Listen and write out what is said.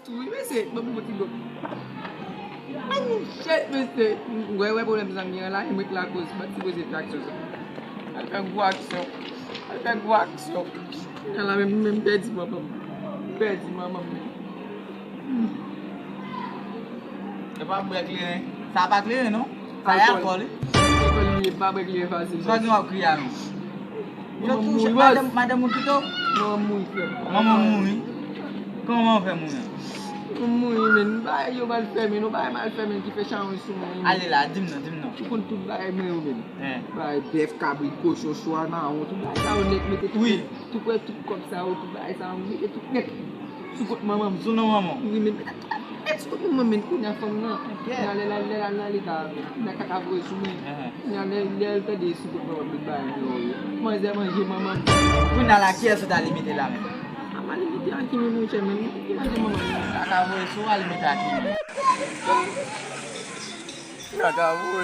tu, mese, mwen ti do. Shit, mese. Mwen wè problem zan mi la, mwen la cause, but si wè traction. Al fè gwo aksyon. Yan la men pedi mamam. E pa brek li, sa pa kli, non? Sa y alcool. Alcool li, pa brek li fasil. So di wap kriya mi. Yo touche, madame moun pito? Maman mouri. Koman fè mouri? Mouri men, ba yo mal fè men, ba mal fè men ki fè chan sou men. Ale la, dim nou. Tu kon tout ba men ou men. Ba bef, kabri, kocho, chwa, nan ou, tout ba sa ou net mette tout. Tout kwe tout kom sa ou, tout ba sa ou mette tout net. Sou kote mamam. Sou nou maman? Oui men, sou kote mamam men kou nyan fòm nan. Nyan lè ta, nyan kakavwe sou men. Nyan lè te de sou kote mamam mit ba yon. Manje mamam. Kou nan la kye sou ta limite la men? Ama limite an ki men mouche men, manje mamam. Kakavwe sou a limite a ki men? Kakavwe.